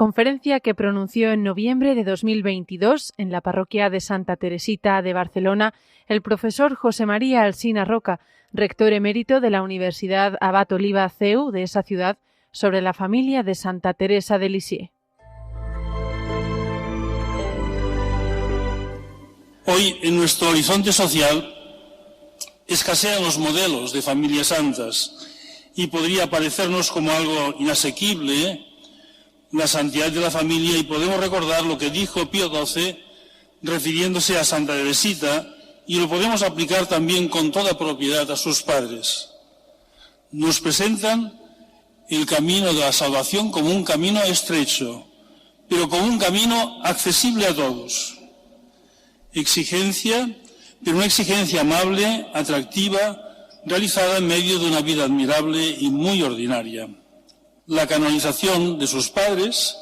Conferencia que pronunció en noviembre de 2022 en la parroquia de Santa Teresita de Barcelona el profesor José María Alsina Roca, rector emérito de la Universidad Abat Oliba CEU de esa ciudad, sobre la familia de Santa Teresa de Lisieux. Hoy, en nuestro horizonte social, escasean los modelos de familias santas y podría parecernos como algo inasequible la santidad de la familia, y podemos recordar lo que dijo Pío XII refiriéndose a Santa Teresita, y lo podemos aplicar también con toda propiedad a sus padres. Nos presentan el camino de la salvación como un camino estrecho, pero como un camino accesible a todos. Exigencia, pero una exigencia amable, atractiva, realizada en medio de una vida admirable y muy ordinaria. La canonización de sus padres,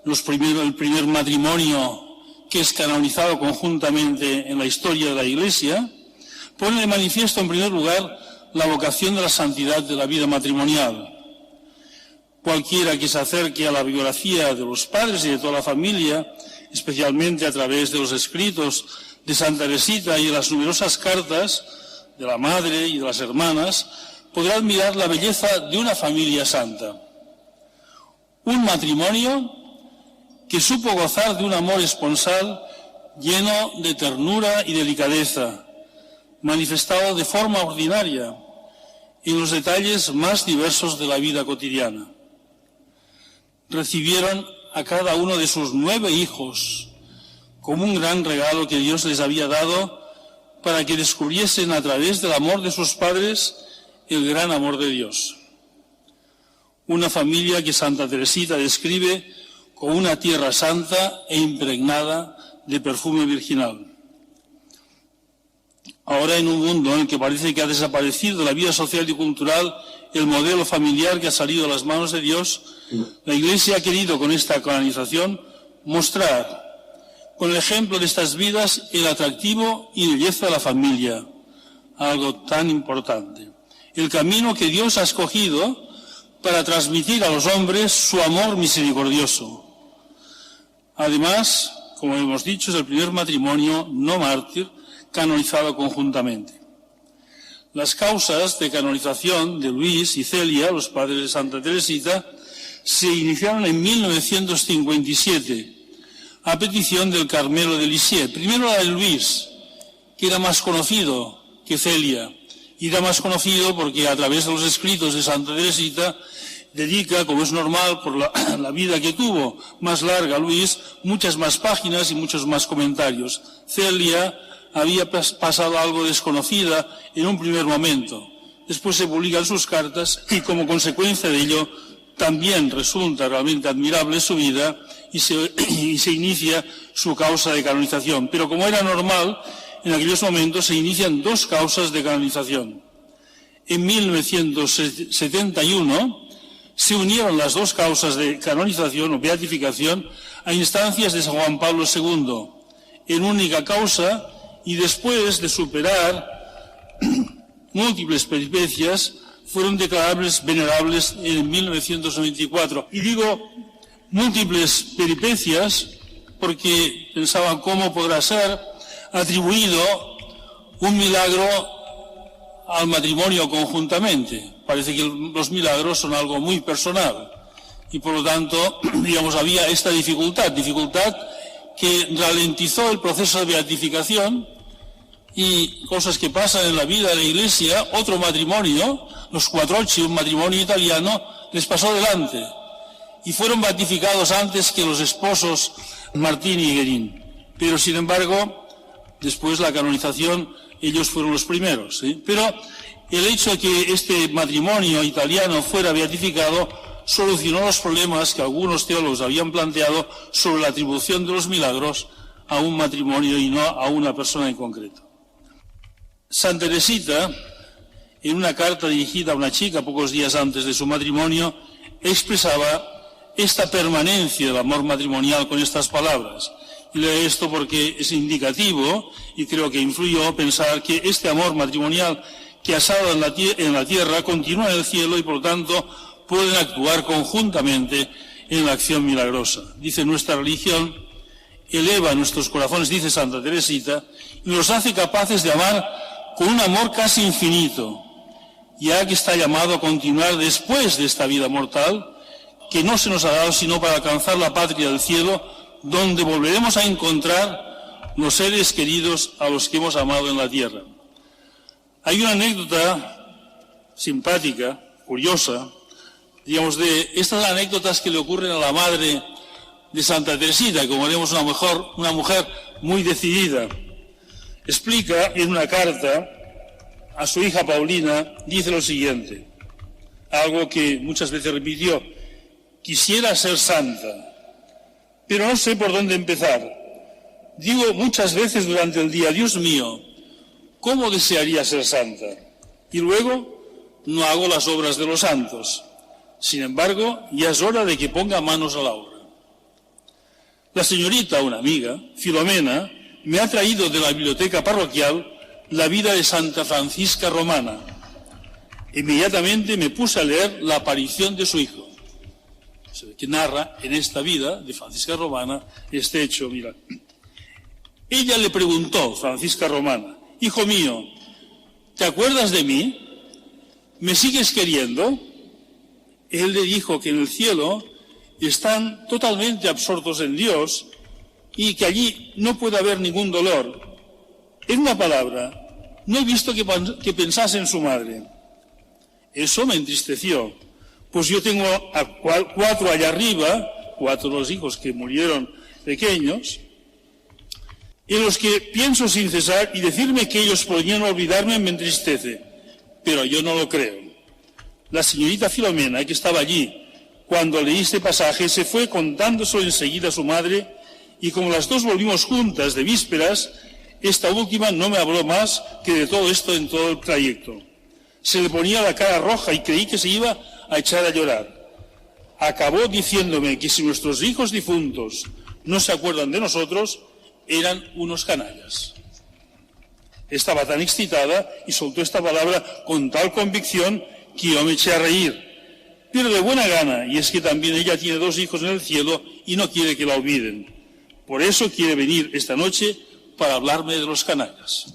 el primer matrimonio que es canonizado conjuntamente en la historia de la Iglesia, pone de manifiesto en primer lugar la vocación de la santidad de la vida matrimonial. Cualquiera que se acerque a la biografía de los padres y de toda la familia, especialmente a través de los escritos de Santa Teresita y de las numerosas cartas de la madre y de las hermanas, podrá admirar la belleza de una familia santa. Un matrimonio que supo gozar de un amor esponsal lleno de ternura y delicadeza, manifestado de forma ordinaria en los detalles más diversos de la vida cotidiana. Recibieron a cada uno de sus 9 hijos como un gran regalo que Dios les había dado para que descubriesen a través del amor de sus padres el gran amor de Dios. Una familia que Santa Teresita describe como una tierra santa e impregnada de perfume virginal. Ahora, en un mundo en el que parece que ha desaparecido de la vida social y cultural el modelo familiar que ha salido de las manos de Dios, la Iglesia ha querido con esta canonización mostrar, con el ejemplo de estas vidas, el atractivo y belleza de la familia, algo tan importante. El camino que Dios ha escogido para transmitir a los hombres su amor misericordioso. Además, como hemos dicho, es el primer matrimonio no mártir canonizado conjuntamente. Las causas de canonización de Luis y Celia, los padres de Santa Teresita, se iniciaron en 1957, a petición del Carmelo de Lisieux. Primero la de Luis, que era más conocido que Celia, y era más conocido porque a través de los escritos de Santa Teresita dedica, como es normal por la vida que tuvo más larga Luis, muchas más páginas y muchos más comentarios. Celia había pasado algo desconocida en un primer momento. Después se publican sus cartas y como consecuencia de ello también resulta realmente admirable su vida y se inicia su causa de canonización. Pero como era normal, en aquellos momentos se inician 2 causas de canonización. En 1971 se unieron las 2 causas de canonización o beatificación a instancias de San Juan Pablo II en única causa, y después de superar múltiples peripecias fueron declarables venerables en 1994. Y digo múltiples peripecias porque pensaban cómo podrá ser atribuido un milagro al matrimonio conjuntamente. Parece que los milagros son algo muy personal y por lo tanto, había esta dificultad que ralentizó el proceso de beatificación, y cosas que pasan en la vida de la Iglesia. Otro matrimonio, los Quattrocchi, un matrimonio italiano, les pasó delante y fueron beatificados antes que los esposos Martín y Guerín. Pero sin embargo, después la canonización, ellos fueron los primeros, ¿sí? Pero el hecho de que este matrimonio italiano fuera beatificado solucionó los problemas que algunos teólogos habían planteado sobre la atribución de los milagros a un matrimonio y no a una persona en concreto. Santa Teresita, en una carta dirigida a una chica pocos días antes de su matrimonio, expresaba esta permanencia del amor matrimonial con estas palabras. Y leo esto porque es indicativo y creo que influyó pensar que este amor matrimonial que asado en la tierra continúa en el cielo y por lo tanto pueden actuar conjuntamente en la acción milagrosa. Dice, nuestra religión eleva nuestros corazones, dice Santa Teresita, y nos hace capaces de amar con un amor casi infinito, ya que está llamado a continuar después de esta vida mortal, que no se nos ha dado sino para alcanzar la patria del cielo, donde volveremos a encontrar los seres queridos a los que hemos amado en la tierra. Hay una anécdota simpática, curiosa, digamos, de estas anécdotas que le ocurren a la madre de Santa Teresita, como vemos una mujer muy decidida. Explica en una carta a su hija Paulina, dice lo siguiente, algo que muchas veces repitió: quisiera ser santa, pero no sé por dónde empezar. Digo muchas veces durante el día, Dios mío, ¿cómo desearía ser santa? Y luego no hago las obras de los santos. Sin embargo, ya es hora de que ponga manos a la obra. La señorita, una amiga, Filomena, me ha traído de la biblioteca parroquial la vida de Santa Francisca Romana. Inmediatamente me puse a leer la aparición de su hijo, que narra en esta vida de Francisca Romana este hecho. Mira, ella le preguntó, Francisca Romana, hijo mío, ¿te acuerdas de mí? ¿Me sigues queriendo? Él le dijo que en el cielo están totalmente absortos en Dios y que allí no puede haber ningún dolor. En una palabra, no he visto que pensase en su madre. Eso me entristeció, pues yo tengo a 4 allá arriba, 4 de los hijos que murieron pequeños, en los que pienso sin cesar, y decirme que ellos podrían olvidarme me entristece, pero yo no lo creo. La señorita Filomena, que estaba allí cuando leí este pasaje, se fue contándoselo enseguida a su madre, y como las dos volvimos juntas de vísperas, esta última no me habló más que de todo esto en todo el trayecto. Se le ponía la cara roja y creí que se iba a echar a llorar. Acabó diciéndome que si nuestros hijos difuntos no se acuerdan de nosotros, eran unos canallas. Estaba tan excitada y soltó esta palabra con tal convicción que yo me eché a reír, pero de buena gana, y es que también ella tiene 2 hijos en el cielo y no quiere que la olviden. Por eso quiere venir esta noche para hablarme de los canallas.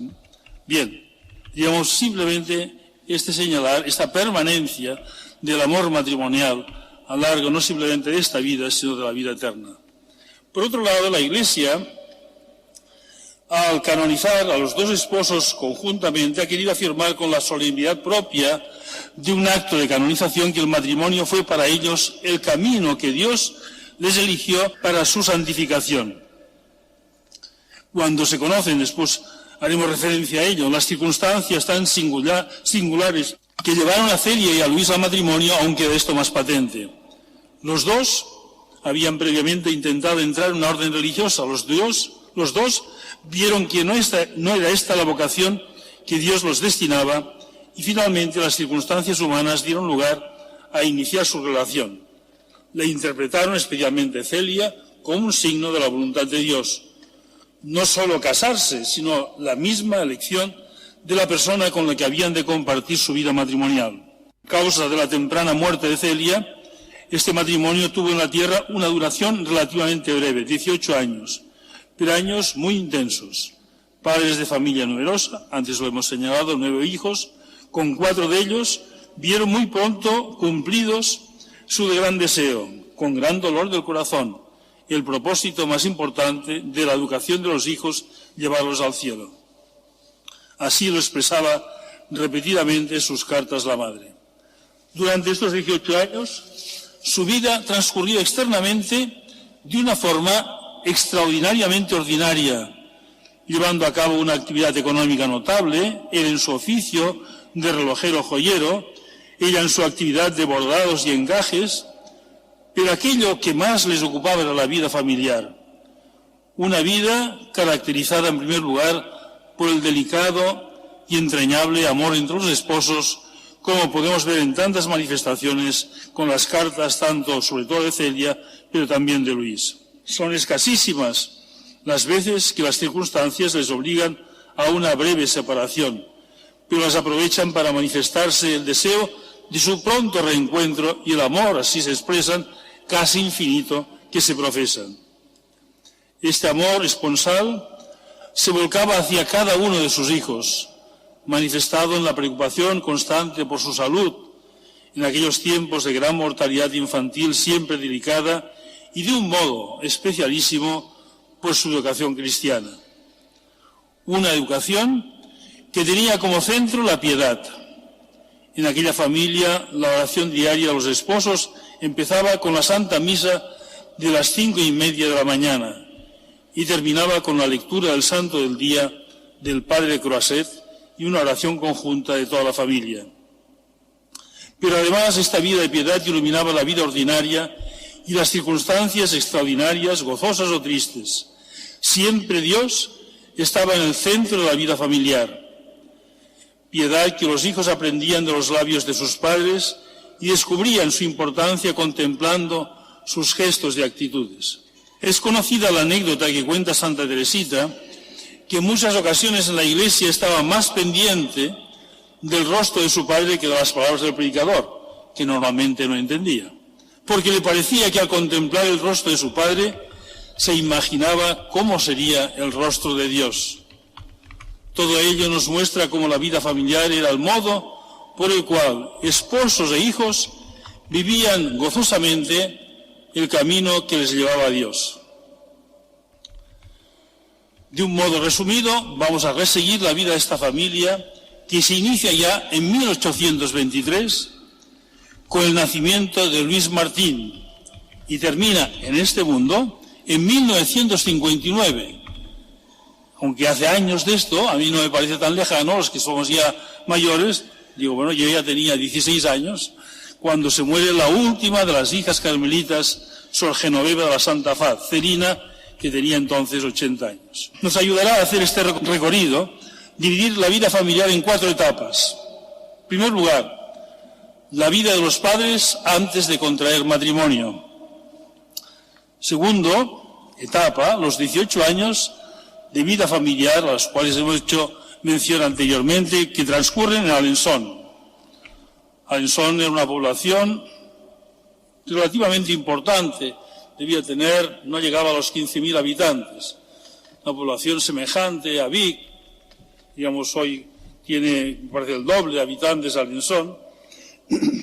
Bien, digamos simplemente señalar esta permanencia del amor matrimonial a lo largo no simplemente de esta vida, sino de la vida eterna. Por otro lado, la Iglesia, al canonizar a los 2 esposos conjuntamente, ha querido afirmar con la solemnidad propia de un acto de canonización que el matrimonio fue para ellos el camino que Dios les eligió para su santificación. Cuando se conocen, después haremos referencia a ello, las circunstancias tan singulares que llevaron a Celia y a Luis al matrimonio, aún queda esto más patente. Los 2 habían previamente intentado entrar en una orden religiosa. Los dos vieron que no era esta la vocación que Dios los destinaba, y finalmente las circunstancias humanas dieron lugar a iniciar su relación. La interpretaron, especialmente Celia, como un signo de la voluntad de Dios. No solo casarse, sino la misma elección de la persona con la que habían de compartir su vida matrimonial. A causa de la temprana muerte de Celia, este matrimonio tuvo en la tierra una duración relativamente breve, 18 años, pero años muy intensos. Padres de familia numerosa, antes lo hemos señalado, 9 hijos, con 4 de ellos vieron muy pronto cumplidos su gran deseo, con gran dolor del corazón, el propósito más importante de la educación de los hijos, llevarlos al cielo. Así lo expresaba repetidamente en sus cartas la madre. Durante estos 18 años, su vida transcurrió externamente de una forma extraordinariamente ordinaria, llevando a cabo una actividad económica notable, él en su oficio de relojero joyero, ella en su actividad de bordados y encajes, pero aquello que más les ocupaba era la vida familiar, una vida caracterizada en primer lugar por el delicado y entrañable amor entre los esposos, como podemos ver en tantas manifestaciones con las cartas, tanto sobre todo de Celia, pero también de Luis. Son escasísimas las veces que las circunstancias les obligan a una breve separación, pero las aprovechan para manifestarse el deseo de su pronto reencuentro, y el amor, así se expresan, casi infinito que se profesan. Este amor esponsal se volcaba hacia cada uno de sus hijos, manifestado en la preocupación constante por su salud, en aquellos tiempos de gran mortalidad infantil siempre delicada, y de un modo especialísimo por su educación cristiana. Una educación que tenía como centro la piedad. En aquella familia, la oración diaria de los esposos empezaba con la Santa Misa de las 5:30 de la mañana y terminaba con la lectura del Santo del Día del Padre Croiset y una oración conjunta de toda la familia. Pero además esta vida de piedad iluminaba la vida ordinaria y las circunstancias extraordinarias, gozosas o tristes. Siempre Dios estaba en el centro de la vida familiar. Piedad que los hijos aprendían de los labios de sus padres y descubrían su importancia contemplando sus gestos y actitudes. Es conocida la anécdota que cuenta Santa Teresita, que en muchas ocasiones en la iglesia estaba más pendiente del rostro de su padre que de las palabras del predicador, que normalmente no entendía, porque le parecía que al contemplar el rostro de su padre se imaginaba cómo sería el rostro de Dios. Todo ello nos muestra cómo la vida familiar era el modo por el cual esposos e hijos vivían gozosamente el camino que les llevaba a Dios. De un modo resumido, vamos a reseguir la vida de esta familia que se inicia ya en 1823 con el nacimiento de Luis Martín y termina en este mundo en 1959. Aunque hace años de esto, a mí no me parece tan lejano, los que somos ya mayores, digo, bueno, yo ya tenía 16 años, cuando se muere la última de las hijas carmelitas, Sor Genoveva de la Santa Faz, Cerina, que tenía entonces 80 años. Nos ayudará a hacer este recorrido, dividir la vida familiar en 4 etapas. En primer lugar, la vida de los padres antes de contraer matrimonio. Segundo etapa, los 18 años de vida familiar, a los cuales hemos hecho mención anteriormente, que transcurren en Alençon. Alençon era una población relativamente importante, debía tener, no llegaba a los 15.000 habitantes, una población semejante a Vic, digamos hoy tiene, me parece, el doble de habitantes Alençon,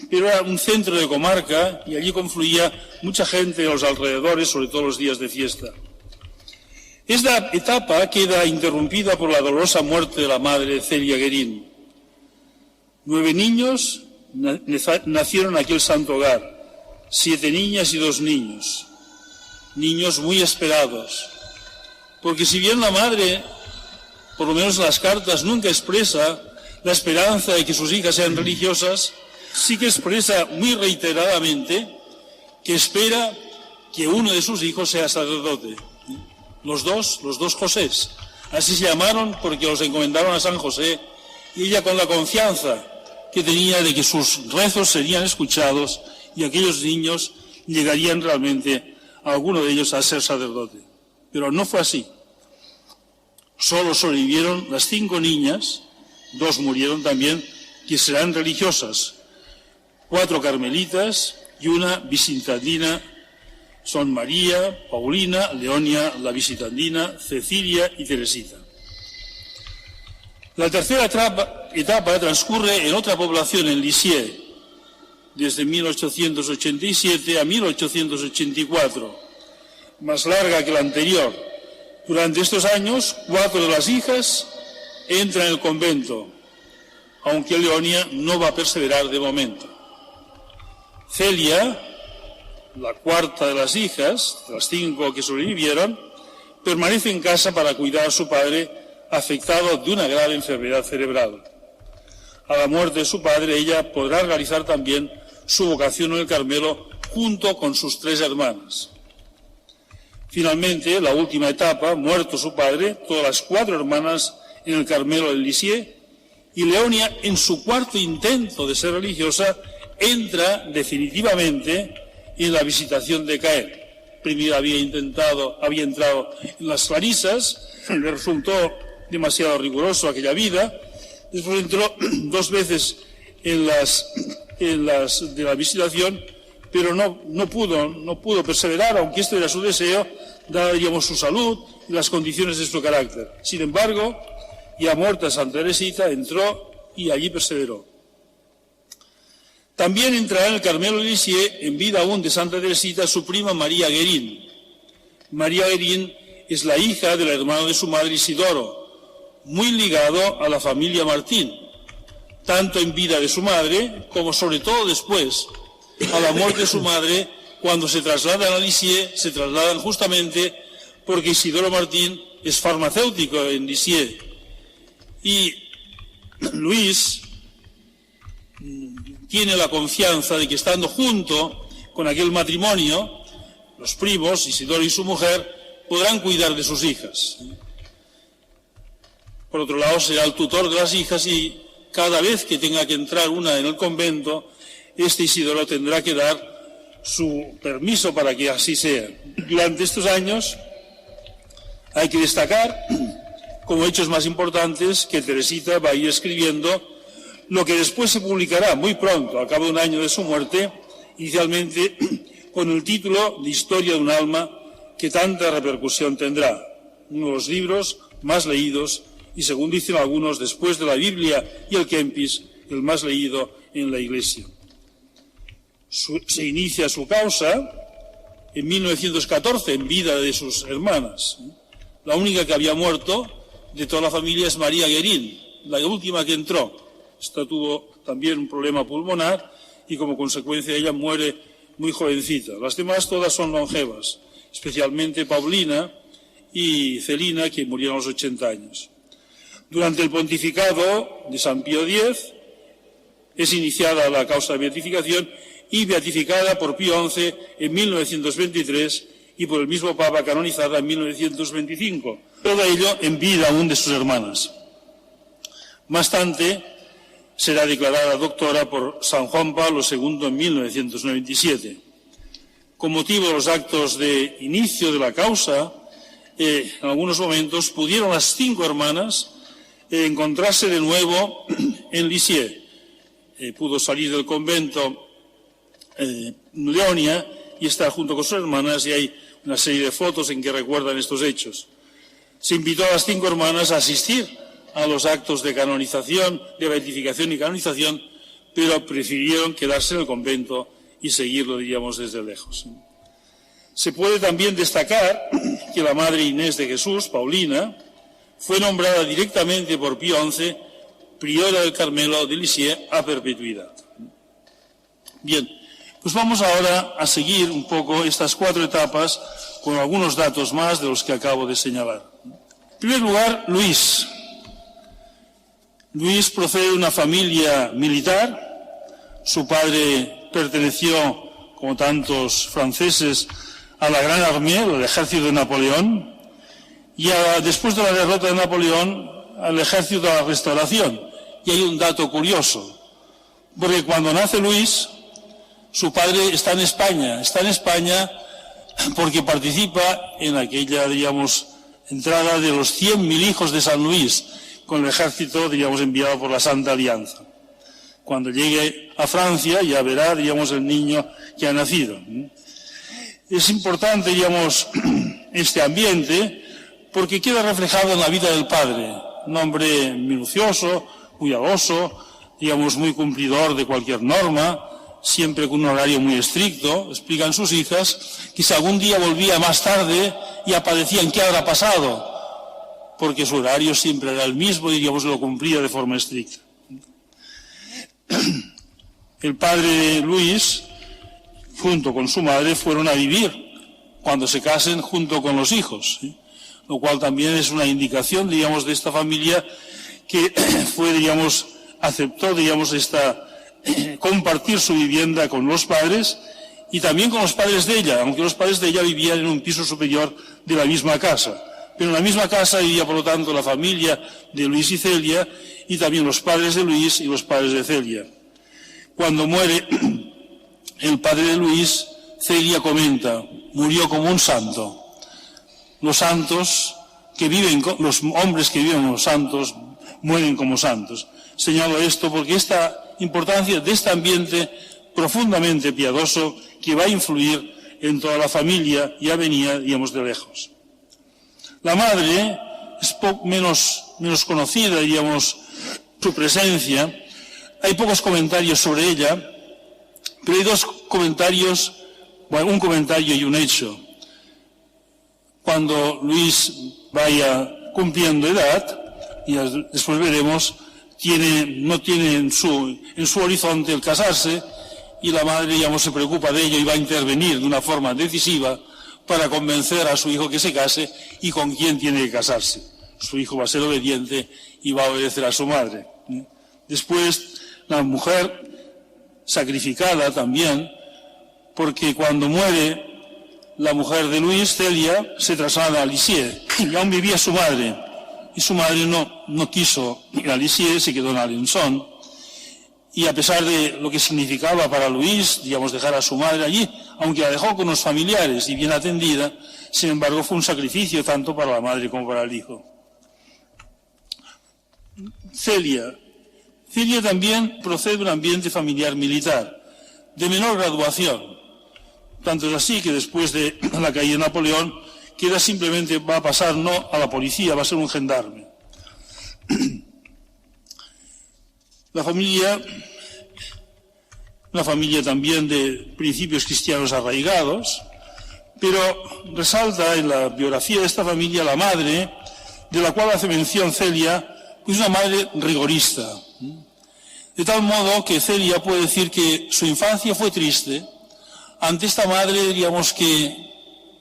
pero era un centro de comarca y allí confluía mucha gente de los alrededores, sobre todo los días de fiesta. Esta etapa queda interrumpida por la dolorosa muerte de la madre Celia Guerín. 9 niños nacieron en aquel santo hogar, 7 niñas y 2 niños. Niños muy esperados, porque si bien la madre, por lo menos en las cartas, nunca expresa la esperanza de que sus hijas sean religiosas, sí que expresa muy reiteradamente que espera que uno de sus hijos sea sacerdote. Los dos Josés, así se llamaron porque los encomendaron a San José, y ella con la confianza que tenía de que sus rezos serían escuchados y aquellos niños llegarían realmente a alguno de ellos a ser sacerdote. Pero no fue así. Solo sobrevivieron las 5 niñas, 2 murieron también, que serán religiosas, 4 carmelitas y una visitandina. Son María, Paulina, Leonia, la visitandina, Cecilia y Teresita. La tercera etapa transcurre en otra población, en Lisieux, desde 1887 a 1884, más larga que la anterior. Durante estos años, 4 de las hijas entran en el convento, aunque Leonia no va a perseverar de momento. Celia, la cuarta de las hijas, de las 5 que sobrevivieron, permanece en casa para cuidar a su padre afectado de una grave enfermedad cerebral. A la muerte de su padre, ella podrá realizar también su vocación en el Carmelo junto con sus 3 hermanas. Finalmente, la última etapa, muerto su padre, todas las 4 hermanas en el Carmelo de Lisieux, y Leonia, en su 4º intento de ser religiosa, entra definitivamente en la visitación de Caen. Primero había entrado en las clarisas, le resultó demasiado riguroso aquella vida. Después entró 2 veces en las de la visitación, pero no pudo perseverar, aunque este era su deseo, dada, digamos, su salud y las condiciones de su carácter. Sin embargo, ya muerta Santa Teresita, entró y allí perseveró. También entrará en el Carmelo de Lisieux, en vida aún de Santa Teresita, su prima María Guerín. María Guerín es la hija del hermano de su madre Isidoro, muy ligado a la familia Martín, tanto en vida de su madre como sobre todo después, a la muerte de su madre. Cuando se trasladan a Lisieux, se trasladan justamente porque Isidoro Martín es farmacéutico en Lisieux. Y Luis tiene la confianza de que, estando junto con aquel matrimonio, los primos, Isidoro y su mujer, podrán cuidar de sus hijas. Por otro lado, será el tutor de las hijas y cada vez que tenga que entrar una en el convento, este Isidoro tendrá que dar su permiso para que así sea. Durante estos años hay que destacar, como hechos más importantes, que Teresita va a ir escribiendo lo que después se publicará muy pronto, a cabo de un año de su muerte, inicialmente con el título de Historia de un alma, que tanta repercusión tendrá. Uno de los libros más leídos y, según dicen algunos, después de la Biblia y el Kempis, el más leído en la Iglesia. Se inicia su causa en 1914, en vida de sus hermanas. La única que había muerto de toda la familia es María Guerín, la última que entró. Esta tuvo también un problema pulmonar y como consecuencia ella muere muy jovencita. Las demás todas son longevas, especialmente Paulina y Celina, que murieron a los 80 años. Durante el pontificado de San Pío X es iniciada la causa de beatificación y beatificada por Pío XI en 1923 y por el mismo Papa canonizada en 1925. Todo ello en vida aún de sus hermanas. Más tarde será declarada doctora por San Juan Pablo II en 1997. Con motivo de los actos de inicio de la causa, en algunos momentos pudieron las 5 hermanas encontrarse de nuevo en Lisieux. Pudo salir del convento Leonia y estar junto con sus hermanas, y hay una serie de fotos en que recuerdan estos hechos. Se invitó a las 5 hermanas a asistir a los actos de canonización, de beatificación y canonización, pero prefirieron quedarse en el convento y seguirlo, diríamos, desde lejos. Se puede también destacar que la Madre Inés de Jesús, Paulina, fue nombrada directamente por Pío XI priora del Carmelo de Lisieux a perpetuidad. Bien, pues vamos ahora a seguir un poco estas 4 etapas con algunos datos más de los que acabo de señalar. En primer lugar, Luis. Luis procede de una familia militar. Su padre perteneció, como tantos franceses, a la Gran Armée, al ejército de Napoleón, y después de la derrota de Napoleón, al ejército de la Restauración. Y hay un dato curioso, porque cuando nace Luis, su padre está en España porque participa en aquella, diríamos, entrada de los 100.000 hijos de San Luis, con el ejército, diríamos, enviado por la Santa Alianza. Cuando llegue a Francia ya verá, diríamos, el niño que ha nacido. Es importante, diríamos, este ambiente, porque queda reflejado en la vida del padre, un hombre minucioso, cuidadoso, digamos, muy cumplidor de cualquier norma, siempre con un horario muy estricto. Explican sus hijas que si algún día volvía más tarde y aparecían, ¿qué habrá pasado? Porque su horario siempre era el mismo y, digamos, lo cumplía de forma estricta. El padre Luis, junto con su madre, fueron a vivir, cuando se casen, junto con los hijos, ¿sí? Lo cual también es una indicación, digamos, de esta familia que fue, digamos, aceptó, digamos, compartir su vivienda con los padres y también con los padres de ella, aunque los padres de ella vivían en un piso superior de la misma casa. Pero en la misma casa vivía, por lo tanto, la familia de Luis y Celia, y también los padres de Luis y los padres de Celia. Cuando muere el padre de Luis, Celia comenta: murió como un santo. Los santos que viven, los hombres que viven como santos, mueren como santos. Señalo esto porque esta importancia de este ambiente profundamente piadoso que va a influir en toda la familia, ya venía, digamos, de lejos. La madre es menos conocida, digamos, su presencia. Hay pocos comentarios sobre ella, pero hay dos comentarios, bueno, un comentario y un hecho. Cuando Luis vaya cumpliendo edad, y después veremos, no tiene en su horizonte el casarse, y la madre, digamos, se preocupa de ello y va a intervenir de una forma decisiva para convencer a su hijo que se case y con quién tiene que casarse. Su hijo va a ser obediente y va a obedecer a su madre. Después, la mujer sacrificada también, porque cuando muere la mujer de Luis, Celia, se traslada a Lisieux, y aún vivía su madre, y su madre no quiso ir a Lisieux, se quedó en Alençon, y a pesar de lo que significaba para Luis, digamos, dejar a su madre allí, aunque la dejó con los familiares y bien atendida, sin embargo fue un sacrificio tanto para la madre como para el hijo. Celia también procede de un ambiente familiar militar, de menor graduación. Tanto es así que después de la caída de Napoleón, va a pasar no a la policía, va a ser un gendarme. Una familia también de principios cristianos arraigados, pero resalta en la biografía de esta familia la madre, de la cual hace mención Celia, es una madre rigorista. De tal modo que Celia puede decir que su infancia fue triste ante esta madre, digamos, que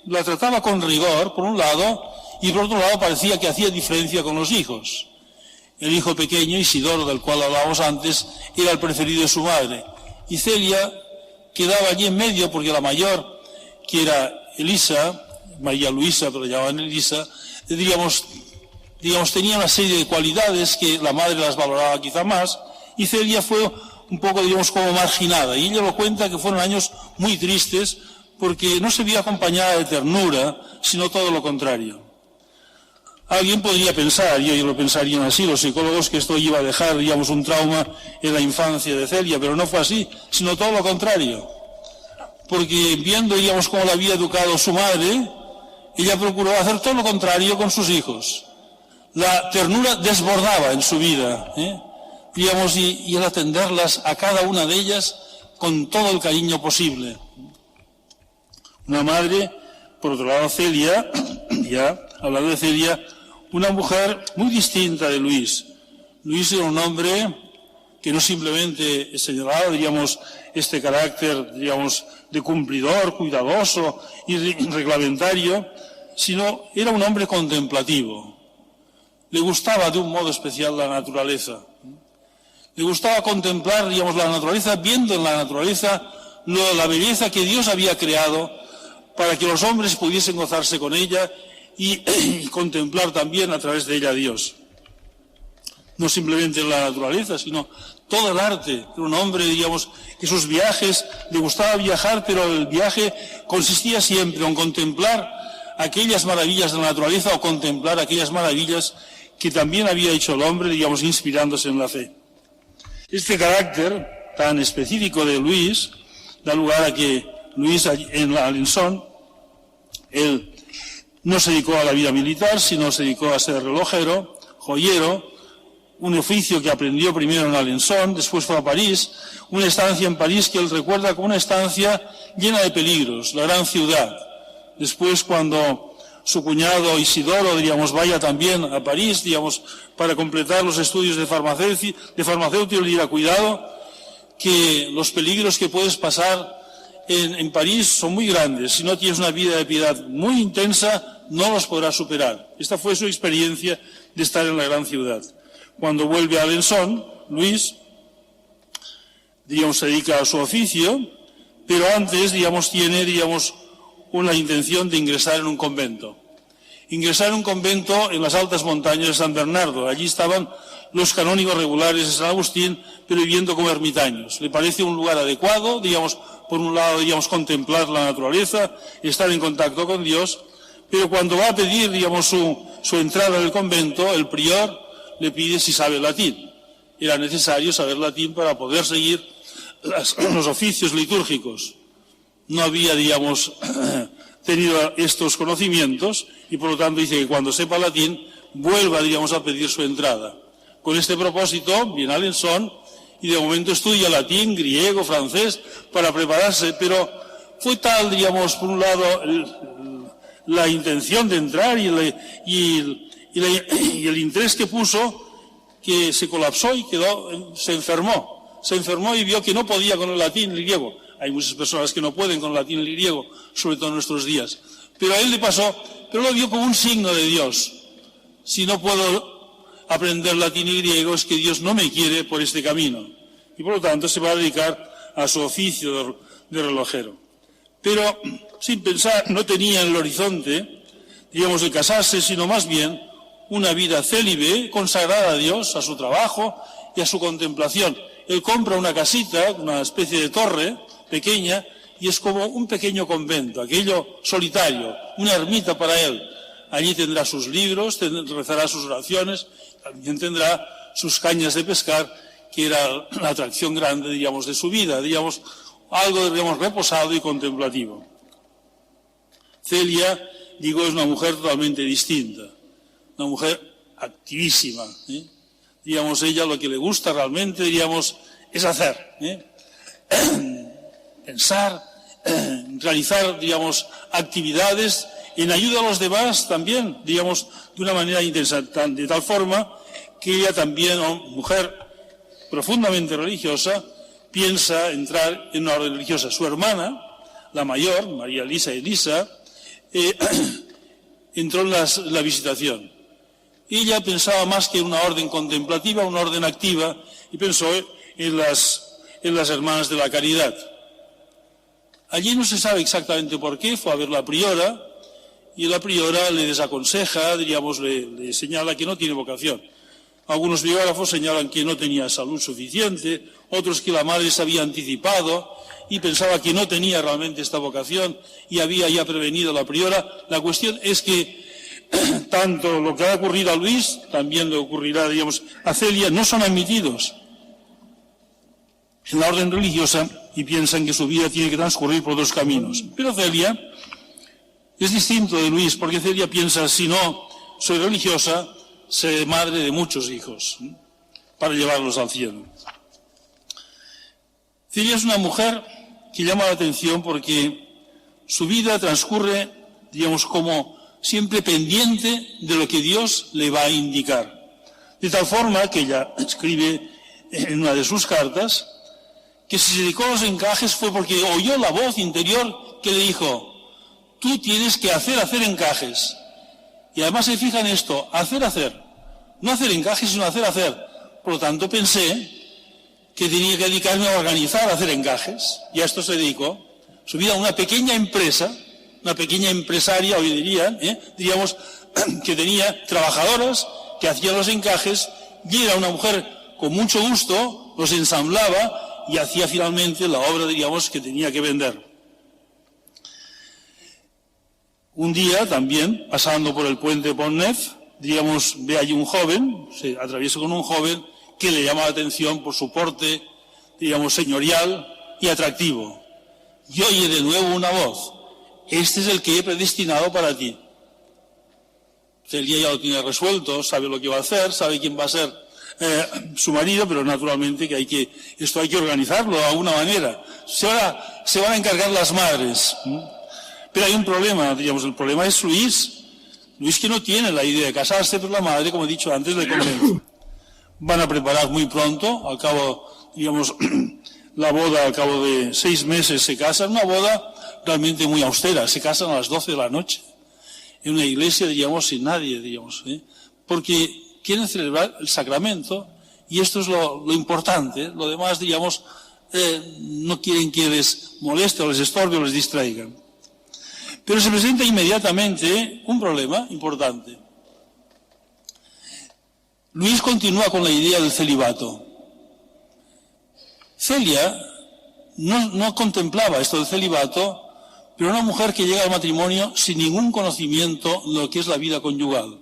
la trataba con rigor, por un lado, y por otro lado parecía que hacía diferencia con los hijos. El hijo pequeño, Isidoro, del cual hablábamos antes, era el preferido de su madre. Y Celia quedaba allí en medio porque la mayor, que era Elisa, María Luisa, pero la llamaban Elisa, digamos, tenía una serie de cualidades que la madre las valoraba quizá más, y Celia fue un poco, digamos, como marginada. Y ella lo cuenta que fueron años muy tristes porque no se vio acompañada de ternura, sino todo lo contrario. Alguien podría pensar, y ellos lo pensarían así, los psicólogos, que esto iba a dejar, digamos, un trauma en la infancia de Celia, pero no fue así, sino todo lo contrario. Porque viendo, digamos, cómo la había educado su madre, ella procuró hacer todo lo contrario con sus hijos. La ternura desbordaba en su vida, digamos, y el atenderlas a cada una de ellas con todo el cariño posible. Una madre, por otro lado, Celia, ya hablando de Celia, una mujer muy distinta de Luis. Luis era un hombre que no simplemente señalaba, diríamos, este carácter, digamos, de cumplidor, cuidadoso y reglamentario, sino era un hombre contemplativo. Le gustaba de un modo especial la naturaleza. Le gustaba contemplar, digamos, la naturaleza, viendo en la naturaleza la belleza que Dios había creado para que los hombres pudiesen gozarse con ella y contemplar también a través de ella a Dios. No simplemente la naturaleza, sino todo el arte. Era un hombre, digamos, que sus viajes, le gustaba viajar, pero el viaje consistía siempre en contemplar aquellas maravillas de la naturaleza o contemplar aquellas maravillas que también había hecho el hombre, digamos, inspirándose en la fe. Este carácter tan específico de Luis da lugar a que Luis, en Alençon, él no se dedicó a la vida militar, sino se dedicó a ser relojero, joyero, un oficio que aprendió primero en Alençon, después fue a París, una estancia en París que él recuerda como una estancia llena de peligros, la gran ciudad. Después, cuando su cuñado Isidoro, digamos, vaya también a París, digamos, para completar los estudios de farmacéutico, le dirá, cuidado, que los peligros que puedes pasar en París son muy grandes. Si no tienes una vida de piedad muy intensa, no los podrás superar. Esta fue su experiencia de estar en la gran ciudad. Cuando vuelve a Alençon, Luis, digamos, se dedica a su oficio, pero antes, digamos, tiene, digamos, una intención de ingresar en un convento. Ingresar en un convento en las altas montañas de San Bernardo. Allí estaban los canónigos regulares de San Agustín, pero viviendo como ermitaños. Le parece un lugar adecuado, digamos, por un lado, digamos, contemplar la naturaleza, estar en contacto con Dios, pero cuando va a pedir, digamos, su entrada en el convento, el prior le pide si sabe latín. Era necesario saber latín para poder seguir los oficios litúrgicos. no había, digamos, tenido estos conocimientos y por lo tanto dice que cuando sepa latín vuelva, digamos, a pedir su entrada. Con este propósito viene a Alençon y de momento estudia latín, griego, francés para prepararse, pero fue tal, digamos, por un lado la intención de entrar y el interés que puso, que se colapsó y se enfermó y vio que no podía con el latín y el griego. Hay muchas personas que no pueden con el latín y el griego, sobre todo en nuestros días. Pero a él le pasó, pero lo vio como un signo de Dios. Si no puedo aprender latín y griego es que Dios no me quiere por este camino. Y por lo tanto se va a dedicar a su oficio de relojero. Pero sin pensar, no tenía en el horizonte, digamos, de casarse, sino más bien una vida célibe, consagrada a Dios, a su trabajo y a su contemplación. Él compra una casita, una especie de torre pequeña, y es como un pequeño convento, aquello solitario, una ermita para él. Allí tendrá sus libros, rezará sus oraciones, también tendrá sus cañas de pescar, que era la atracción grande, digamos, de su vida, digamos, algo, digamos, reposado y contemplativo. Celia, digo, es una mujer totalmente distinta, una mujer activísima, Digamos, ella lo que le gusta realmente, diríamos, es hacer, pensar, realizar, digamos, actividades en ayuda a los demás también, digamos, de una manera intensa, de tal forma que ella también, mujer profundamente religiosa, piensa entrar en una orden religiosa. Su hermana, la mayor, María Elisa, entró en la visitación. Ella pensaba más que en una orden contemplativa, una orden activa, y pensó en las hermanas de la caridad. Allí no se sabe exactamente por qué, fue a ver la priora, y la priora le desaconseja, diríamos, le señala que no tiene vocación. Algunos biógrafos señalan que no tenía salud suficiente, otros que la madre se había anticipado y pensaba que no tenía realmente esta vocación y había ya prevenido a la priora. La cuestión es que tanto lo que ha ocurrido a Luis, también le ocurrirá, digamos, a Celia, no son admitidos en la orden religiosa y piensan que su vida tiene que transcurrir por dos caminos. Pero Celia es distinto de Luis, porque Celia piensa, si no soy religiosa, seré madre de muchos hijos, para llevarlos al cielo. Celia es una mujer que llama la atención porque su vida transcurre, digamos, como siempre pendiente de lo que Dios le va a indicar. De tal forma que ella escribe en una de sus cartas que si se dedicó a los encajes fue porque oyó la voz interior que le dijo: tú tienes que hacer encajes. Y además se fija en esto, hacer. No hacer encajes, sino hacer. Por lo tanto pensé que tenía que dedicarme a organizar, a hacer encajes. Y a esto se dedicó. Su vida a una pequeña empresa, una pequeña empresaria, hoy diríamos, que tenía trabajadoras que hacían los encajes, y era una mujer con mucho gusto, los ensamblaba y hacía finalmente la obra, diríamos, que tenía que vender. Un día también, pasando por el puente Pont-Neuf, digamos, ve allí un joven, se atraviesa con un joven que le llama la atención por su porte, digamos, señorial y atractivo. Y oye de nuevo una voz: este es el que he predestinado para ti. Celia ya lo tiene resuelto, sabe lo que va a hacer, sabe quién va a ser su marido, pero naturalmente que esto hay que organizarlo de alguna manera. Se van a encargar las madres. Pero hay un problema, digamos, el problema es Luis. Luis, que no tiene la idea de casarse, pero la madre, como he dicho antes, le convence. Van a preparar muy pronto, al cabo, digamos, la boda al cabo de 6 meses se casan, una boda realmente muy austera, se casan a las 12 de la noche, en una iglesia, diríamos, sin nadie, diríamos, porque quieren celebrar el sacramento, y esto es lo importante, lo demás, diríamos, no quieren que les moleste o les estorbe o les distraigan. Pero se presenta inmediatamente un problema importante. Luis continúa con la idea del celibato. Celia no contemplaba esto del celibato, pero una mujer que llega al matrimonio sin ningún conocimiento de lo que es la vida conyugal.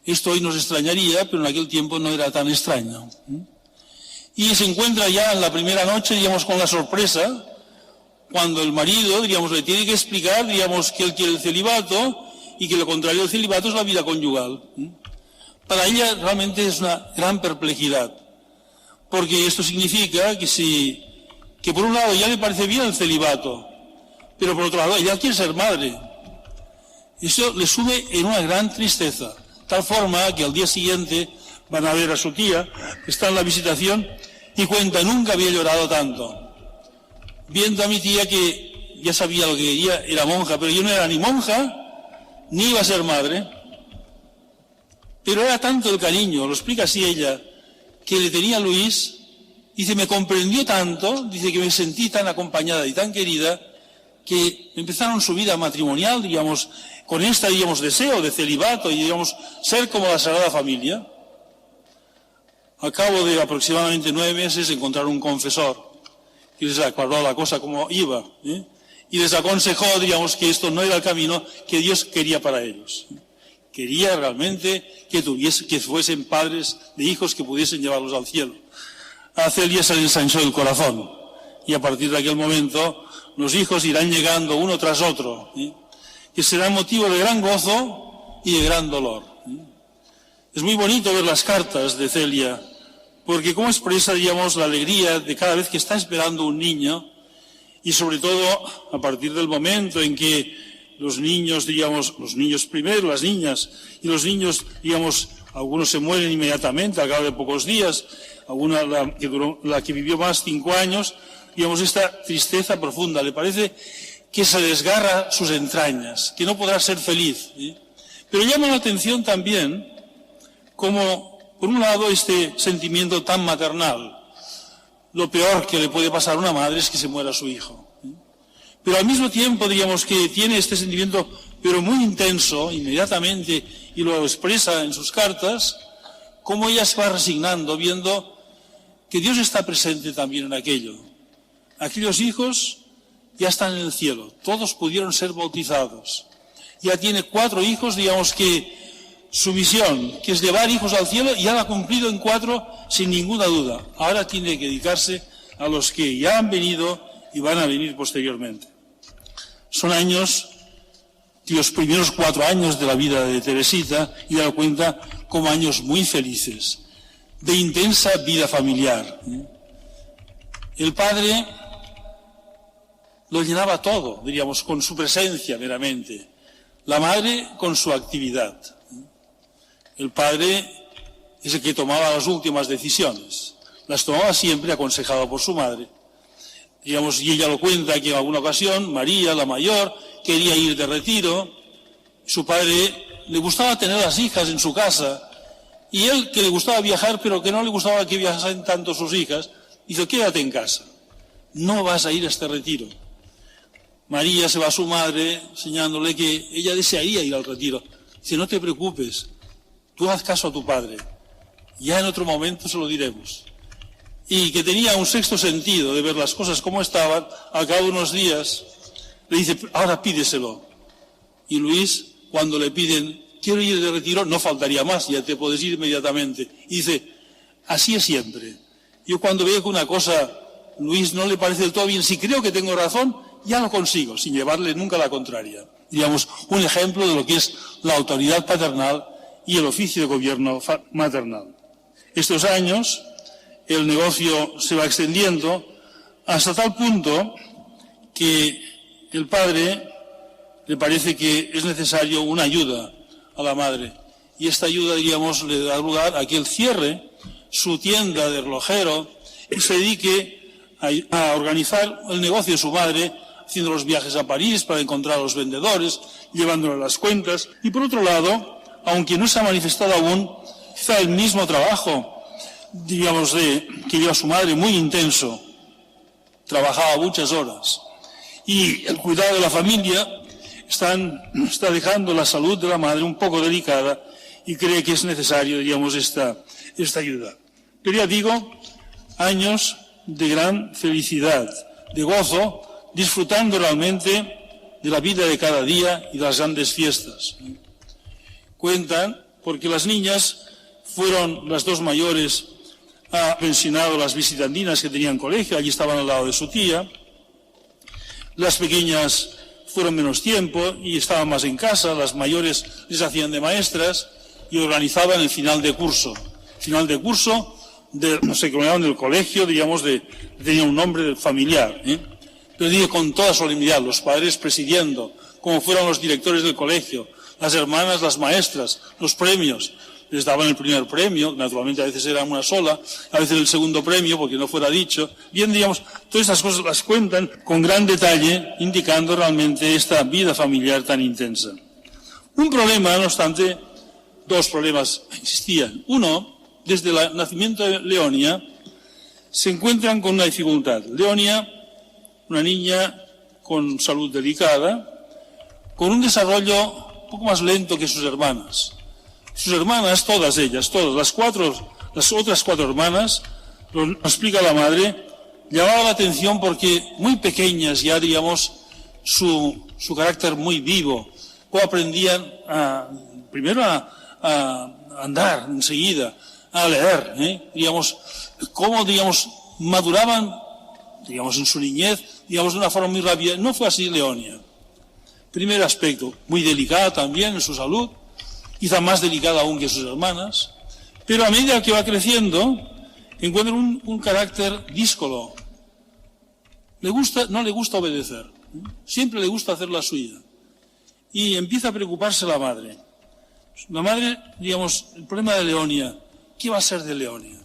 Esto hoy nos extrañaría, pero en aquel tiempo no era tan extraño. Y se encuentra ya en la primera noche, digamos, con la sorpresa, cuando el marido, diríamos, le tiene que explicar, diríamos, que él quiere el celibato y que lo contrario del celibato es la vida conyugal. Para ella realmente es una gran perplejidad, porque esto significa que por un lado ya le parece bien el celibato, pero por otro lado ella quiere ser madre. Eso le sube en una gran tristeza, tal forma que al día siguiente van a ver a su tía, que está en la visitación, y cuenta, nunca había llorado tanto. Viendo a mi tía que ya sabía lo que quería, era monja, pero yo no era ni monja, ni iba a ser madre. Pero era tanto el cariño, lo explica así ella, que le tenía a Luis, dice, me comprendió tanto, dice que me sentí tan acompañada y tan querida, que empezaron su vida matrimonial, digamos, con digamos, deseo de celibato y, digamos, ser como la Sagrada Familia. Al cabo de aproximadamente 9 meses encontraron un confesor que les aclaró la cosa como iba, y les aconsejó, digamos, que esto no era el camino que Dios quería para ellos. Quería realmente que fuesen padres de hijos que pudiesen llevarlos al cielo. A Celia se le ensanchó el corazón, y a partir de aquel momento los hijos irán llegando uno tras otro, que será motivo de gran gozo y de gran dolor. Es muy bonito ver las cartas de Celia, porque cómo expresa, digamos, la alegría de cada vez que está esperando un niño, y sobre todo a partir del momento en que los niños, digamos, los niños primero, las niñas, y los niños, digamos, algunos se mueren inmediatamente, al cabo de pocos días, alguna, la que vivió más 5 años, digamos, esta tristeza profunda, le parece que se desgarra sus entrañas, que no podrá ser feliz. Pero llama la atención también como, por un lado, este sentimiento tan maternal. Lo peor que le puede pasar a una madre es que se muera su hijo. Pero al mismo tiempo, digamos, que tiene este sentimiento, pero muy intenso, inmediatamente, y lo expresa en sus cartas, cómo ella se va resignando, viendo que Dios está presente también en aquello. Aquellos hijos ya están en el cielo, todos pudieron ser bautizados. Ya tiene 4 hijos, digamos que su misión, que es llevar hijos al cielo, ya la ha cumplido en 4 sin ninguna duda. Ahora tiene que dedicarse a los que ya han venido y van a venir posteriormente. Son años, los primeros 4 años de la vida de Teresita, y da cuenta como años muy felices, de intensa vida familiar. El padre lo llenaba todo, diríamos, con su presencia meramente. La madre con su actividad. El padre es el que tomaba las últimas decisiones. Las tomaba siempre aconsejado por su madre. Digamos, y ella lo cuenta que en alguna ocasión, María, la mayor, quería ir de retiro. Su padre le gustaba tener las hijas en su casa. Y él, que le gustaba viajar, pero que no le gustaba que viajasen tanto sus hijas, dice, quédate en casa. No vas a ir a este retiro. María se va a su madre, enseñándole que ella desearía ir al retiro. Dice, no te preocupes, tú haz caso a tu padre. Ya en otro momento se lo diremos. Y que tenía un sexto sentido de ver las cosas como estaban, al cabo de unos días, le dice, ahora pídeselo. Y Luis, cuando le piden, quiero ir de retiro, no faltaría más, ya te puedes ir inmediatamente. Y dice, así es siempre. Yo cuando veo que una cosa, Luis, no le parece del todo bien, si creo que tengo razón, ya lo consigo, sin llevarle nunca la contraria. Digamos, un ejemplo de lo que es la autoridad paternal y el oficio de gobierno maternal. Estos años, el negocio se va extendiendo hasta tal punto que el padre le parece que es necesario una ayuda a la madre. Y esta ayuda, diríamos, le da lugar a que él cierre su tienda de relojero y se dedique a organizar el negocio de su madre, haciendo los viajes a París para encontrar a los vendedores, llevándole las cuentas. Y por otro lado, aunque no se ha manifestado aún, quizá el mismo trabajo, digamos, que lleva su madre muy intenso, trabajaba muchas horas, y el cuidado de la familia está dejando la salud de la madre un poco delicada y cree que es necesario, digamos, esta ayuda. Pero ya digo, años de gran felicidad, de gozo, disfrutando realmente de la vida de cada día y de las grandes fiestas. Cuentan, porque las niñas fueron las 2 mayores, ha pensionado las visitandinas que tenían colegio, allí estaban al lado de su tía. Las pequeñas fueron menos tiempo y estaban más en casa, las mayores les hacían de maestras y organizaban el final de curso. Final de curso, no sé, que lo llamaban del colegio, digamos, tenía un nombre familiar, Pero digo con toda solemnidad, los padres presidiendo, como fueran los directores del colegio, las hermanas, las maestras, los premios. Les daban el primer premio, naturalmente a veces era una sola, a veces el segundo premio, porque no fuera dicho. Bien, digamos, todas estas cosas las cuentan con gran detalle, indicando realmente esta vida familiar tan intensa. Un problema, no obstante, dos problemas existían. Uno, desde el nacimiento de Leonia, se encuentran con una dificultad. Leonia, una niña con salud delicada, con un desarrollo un poco más lento que sus hermanas. Sus hermanas, todas ellas, las otras cuatro hermanas, lo explica la madre, llamaba la atención porque muy pequeñas ya, digamos, su carácter muy vivo, cómo aprendían primero a andar enseguida, a leer, digamos, cómo, digamos, maduraban, digamos, en su niñez, digamos, de una forma muy rápida. No fue así Leonia. Primer aspecto, muy delicada también en su salud, quizá más delicada aún que sus hermanas, pero a medida que va creciendo, encuentra un carácter díscolo. No le gusta obedecer, siempre le gusta hacer la suya. Y empieza a preocuparse la madre. La madre, digamos, el problema de Leonia, ¿qué va a ser de Leonia?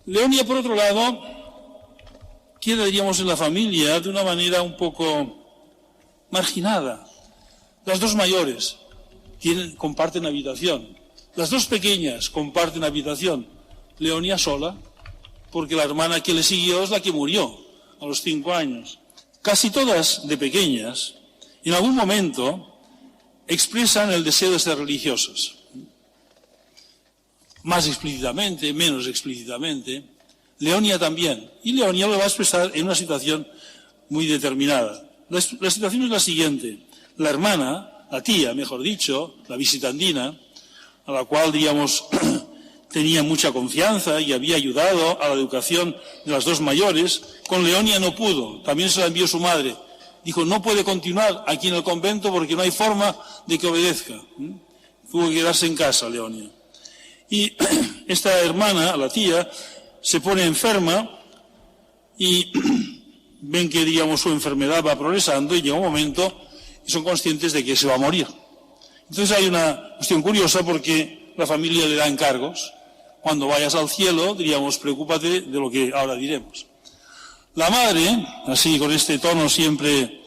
Leonia, por otro lado, queda, diríamos, en la familia de una manera un poco marginada. Las dos mayores comparten habitación. Las dos pequeñas comparten habitación. Leonia sola, porque la hermana que le siguió es la que murió a los 5 años. Casi todas de pequeñas, en algún momento, expresan el deseo de ser religiosas. Más explícitamente, menos explícitamente. Leonia también. Y Leonia lo va a expresar en una situación muy determinada. La situación es la siguiente. La hermana, la tía, mejor dicho, la visitandina, a la cual, digamos, tenía mucha confianza y había ayudado a la educación de las dos mayores, con Leonia no pudo. También se la envió su madre. Dijo, no puede continuar aquí en el convento porque no hay forma de que obedezca. Tuvo que quedarse en casa, Leonia. Y esta hermana, la tía, se pone enferma y ven que, digamos, su enfermedad va progresando y llega un momento y son conscientes de que se va a morir. Entonces hay una cuestión curiosa porque la familia le da encargos. Cuando vayas al cielo, diríamos, preocúpate de lo que ahora diremos. La madre, así con este tono siempre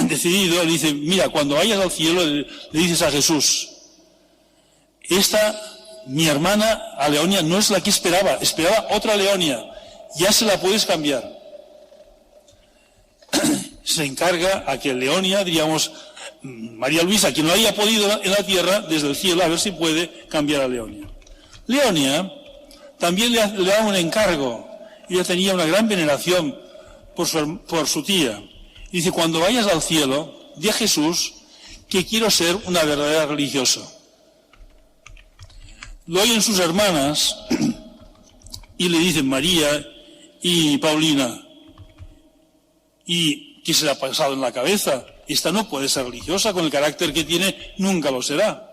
decidido, le dice, mira, cuando vayas al cielo le dices a Jesús, mi hermana, a Leonia, no es la que esperaba otra Leonia, ya se la puedes cambiar. Se encarga a que Leonia, diríamos, María Luisa, quien no haya podido en la tierra, desde el cielo, a ver si puede cambiar a Leonia. Leonia también le da un encargo. Ella tenía una gran veneración por su tía. Y dice, cuando vayas al cielo, di a Jesús que quiero ser una verdadera religiosa. Lo oyen sus hermanas y le dicen María y Paulina, ¿y qué se le ha pasado en la cabeza? Esta no puede ser religiosa, con el carácter que tiene, nunca lo será.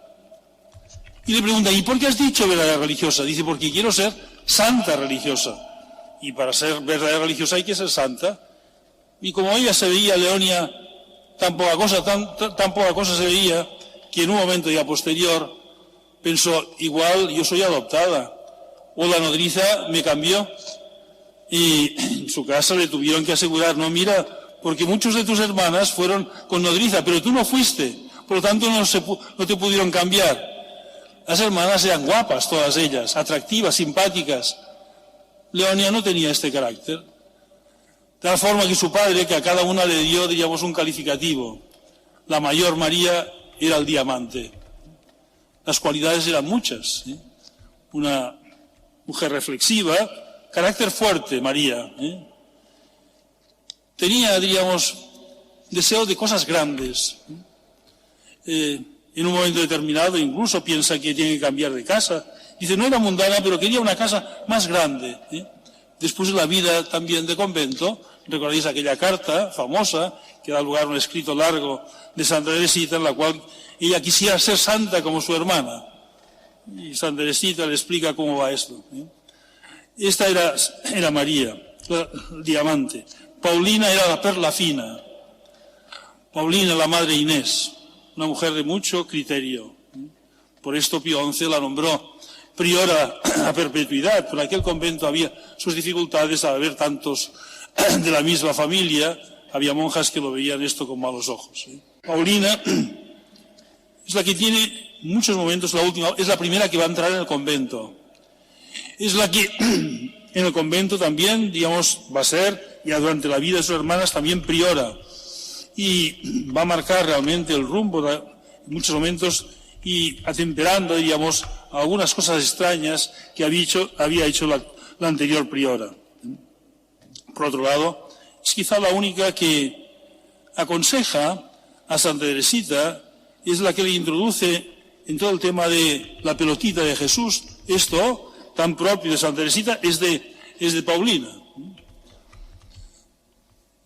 Y le pregunta, ¿y por qué has dicho verdadera religiosa? Dice, porque quiero ser santa religiosa. Y para ser verdadera religiosa hay que ser santa. Y como ella se veía, Leonia, tan poca cosa se veía, que en un momento ya posterior pensó, igual yo soy adoptada, o la nodriza me cambió. Y en su casa le tuvieron que asegurar, no, mira, porque muchos de tus hermanas fueron con nodriza, pero tú no fuiste, por lo tanto no te pudieron cambiar. Las hermanas eran guapas, todas ellas, atractivas, simpáticas. Leonia no tenía este carácter. De tal forma que su padre, que a cada una le dio, diríamos, un calificativo. La mayor, María, era el diamante. Las cualidades eran muchas. Una mujer reflexiva, carácter fuerte, María. Tenía, diríamos, deseo de cosas grandes. En un momento determinado incluso piensa que tiene que cambiar de casa. Dice, no era mundana, pero quería una casa más grande, Después de la vida también de convento, recordáis aquella carta famosa que da lugar a un escrito largo de Santa Teresita, en la cual ella quisiera ser santa como su hermana. Y Santa Teresita le explica cómo va esto. Esta era María, la diamante. Paulina era la perla fina. Paulina, la madre Inés, una mujer de mucho criterio. Por esto Pío XI la nombró priora a perpetuidad. Por aquel convento había sus dificultades al haber tantos de la misma familia. Había monjas que lo veían esto con malos ojos. Paulina es la que tiene muchos momentos, es la primera que va a entrar en el convento. Es la que en el convento también, digamos, va a ser, ya durante la vida de sus hermanas, también priora. Y va a marcar realmente el rumbo en muchos momentos y atemperando, digamos, algunas cosas extrañas que había hecho la anterior priora. Por otro lado, es quizá la única que aconseja a Santa Teresita, es la que le introduce en todo el tema de la pelotita de Jesús. Esto, tan propio de Santa Teresita, es de Paulina.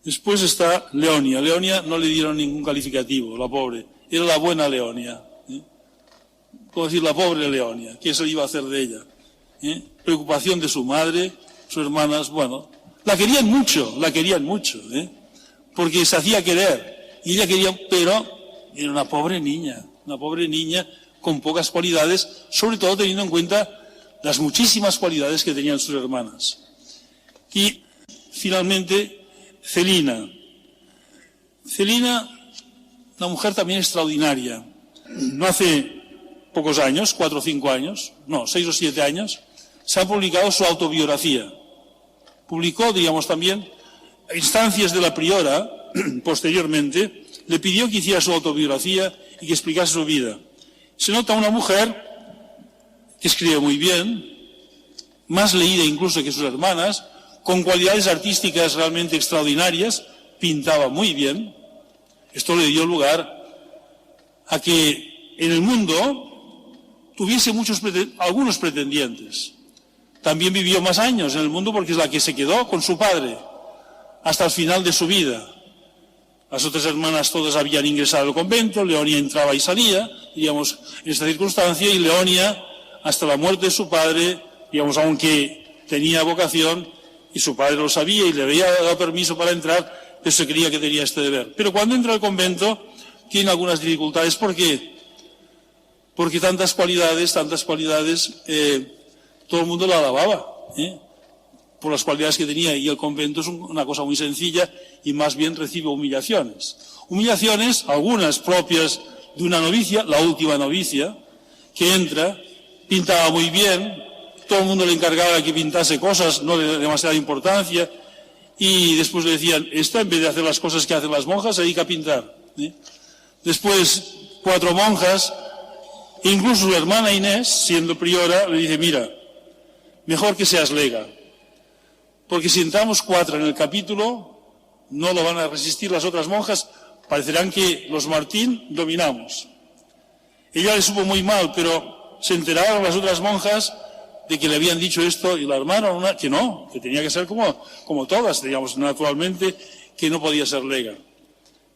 Después está Leonia. Leonia no le dieron ningún calificativo, la pobre. Era la buena Leonia. ¿Cómo decir la pobre Leonia? ¿Qué se iba a hacer de ella? Preocupación de su madre, sus hermanas, bueno, la querían mucho, porque se hacía querer. Y ella quería, pero era una pobre niña con pocas cualidades, sobre todo teniendo en cuenta las muchísimas cualidades que tenían sus hermanas. Y finalmente, Celina. Celina, una mujer también extraordinaria. No hace pocos años, 4 o 5 años, no, 6 o 7 años, se ha publicado su autobiografía. Publicó, digamos, también, a instancias de la priora, posteriormente, le pidió que hiciera su autobiografía y que explicase su vida. Se nota una mujer que escribe muy bien, más leída incluso que sus hermanas, con cualidades artísticas realmente extraordinarias, pintaba muy bien. Esto le dio lugar a que en el mundo tuviese algunos pretendientes. También vivió más años en el mundo porque es la que se quedó con su padre hasta el final de su vida. Las otras hermanas todas habían ingresado al convento, Leonia entraba y salía, digamos, en esta circunstancia, y Leonia, hasta la muerte de su padre, digamos, aunque tenía vocación, y su padre lo sabía y le había dado permiso para entrar, pero se creía que tenía este deber. Pero cuando entra al convento, tiene algunas dificultades. ¿Por qué? Porque tantas cualidades, todo el mundo la alababa, por las cualidades que tenía, y el convento es una cosa muy sencilla y más bien recibe humillaciones. Humillaciones, algunas propias de una novicia, la última novicia, que entra, pintaba muy bien, todo el mundo le encargaba que pintase cosas, no de demasiada importancia, y después le decían, esta en vez de hacer las cosas que hacen las monjas, se dedica a pintar. Después, 4 monjas, incluso su hermana Inés, siendo priora, le dice, mira, mejor que seas lega, porque si entramos 4 en el capítulo, no lo van a resistir las otras monjas, parecerán que los Martín dominamos. Ella le supo muy mal, pero se enteraron las otras monjas de que le habían dicho esto, y la hermana, que no, que tenía que ser como todas, digamos, naturalmente, que no podía ser lega.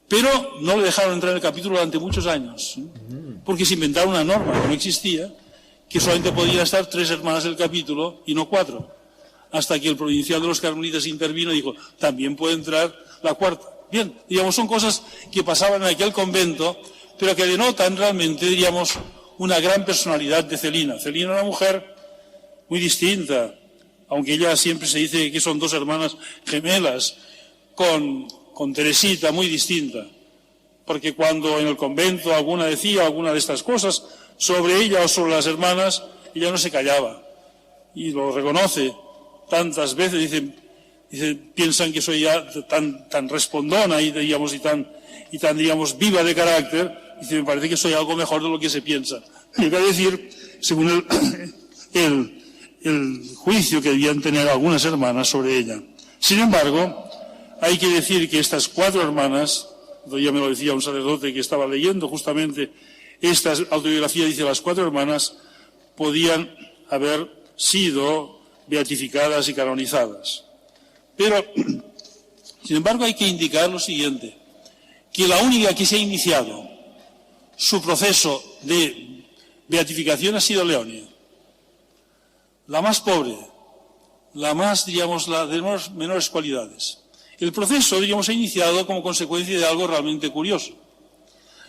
Pero no le dejaron entrar en el capítulo durante muchos años, porque se inventaron una norma que no existía, que solamente podían estar 3 hermanas del capítulo y no 4. Hasta que el provincial de los carmelitas intervino y dijo, también puede entrar la 4ª. Bien, digamos, son cosas que pasaban en aquel convento, pero que denotan realmente, diríamos, una gran personalidad de Celina. Celina era una mujer muy distinta, aunque ella siempre se dice que son 2 hermanas gemelas, con Teresita, muy distinta. Porque cuando en el convento alguna decía alguna de estas cosas sobre ella o sobre las hermanas, ella no se callaba. Y lo reconoce tantas veces, dice, piensan que soy ya tan respondona y tan digamos, viva de carácter. Dice, me parece que soy algo mejor de lo que se piensa. Llega a decir, según el juicio que debían tener algunas hermanas sobre ella. Sin embargo, hay que decir que estas 4 hermanas, ya me lo decía un sacerdote que estaba leyendo justamente esta autobiografía, dice, las 4 hermanas podían haber sido beatificadas y canonizadas. Pero, sin embargo, hay que indicar lo siguiente, que la única que se ha iniciado su proceso de beatificación ha sido Leonia, la más pobre, la más, digamos, la de menores cualidades. El proceso, digamos, se ha iniciado como consecuencia de algo realmente curioso.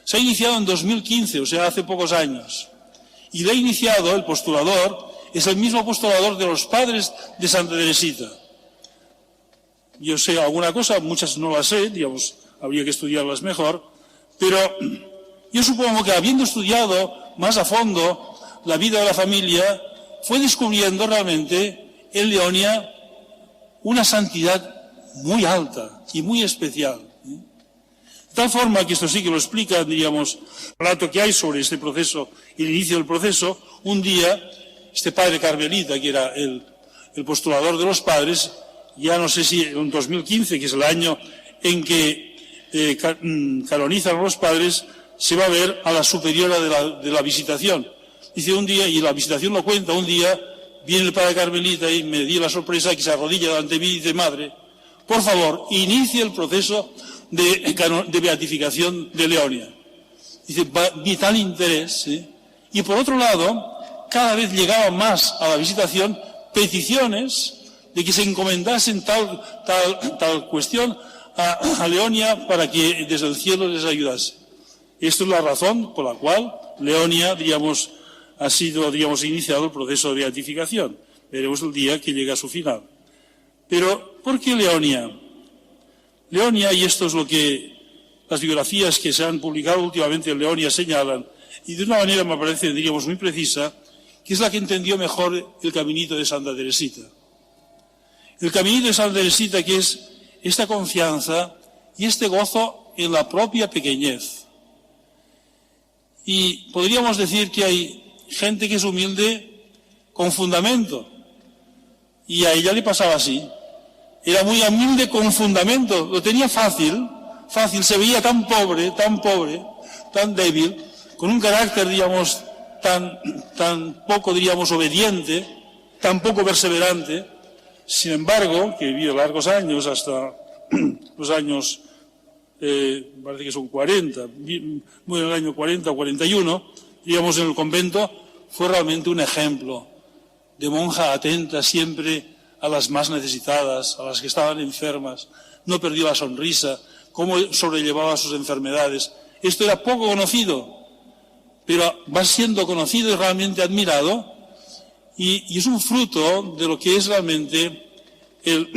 Se ha iniciado en 2015, o sea, hace pocos años. Y lo ha iniciado, el postulador, es el mismo postulador de los padres de Santa Teresita. Yo sé alguna cosa, muchas no las sé, digamos, habría que estudiarlas mejor, pero yo supongo que habiendo estudiado más a fondo la vida de la familia, fue descubriendo realmente en Leonia una santidad muy alta y muy especial. De tal forma que esto sí que lo explica, diríamos, el relato que hay sobre este proceso, el inicio del proceso. Un día, este padre carmelita, que era el postulador de los padres, ya no sé si en 2015, que es el año en que canonizan a los padres, se va a ver a la superiora de la visitación. Dice un día, y la visitación lo cuenta, un día viene el padre carmelita y me dio la sorpresa que se arrodilla delante de mí y dice: madre, por favor, inicie el proceso de beatificación de Leonia. Dice, vital interés. Y por otro lado, cada vez llegaban más a la visitación peticiones de que se encomendasen tal cuestión a Leonia para que desde el cielo les ayudase. Esto es la razón por la cual Leonia, digamos, ha sido, digamos, iniciado el proceso de beatificación. Veremos el día que llega a su final. Pero, ¿por qué Leonia? Leonia, y esto es lo que las biografías que se han publicado últimamente en Leonia señalan, y de una manera me parece, diríamos, muy precisa, que es la que entendió mejor el caminito de Santa Teresita. El caminito de Santa Teresita, que es esta confianza y este gozo en la propia pequeñez. Y podríamos decir que hay gente que es humilde con fundamento, y a ella le pasaba así. Era muy humilde con fundamento, lo tenía fácil, se veía tan pobre, tan débil, con un carácter, digamos, tan poco, diríamos, obediente, tan poco perseverante. Sin embargo, que vivió largos años, hasta los años, parece que son 40, muy en el año 40 o 41, digamos, en el convento, fue realmente un ejemplo de monja atenta siempre a las más necesitadas, a las que estaban enfermas, no perdió la sonrisa, cómo sobrellevaba sus enfermedades. Esto era poco conocido, pero va siendo conocido y realmente admirado, y es un fruto de lo que es realmente el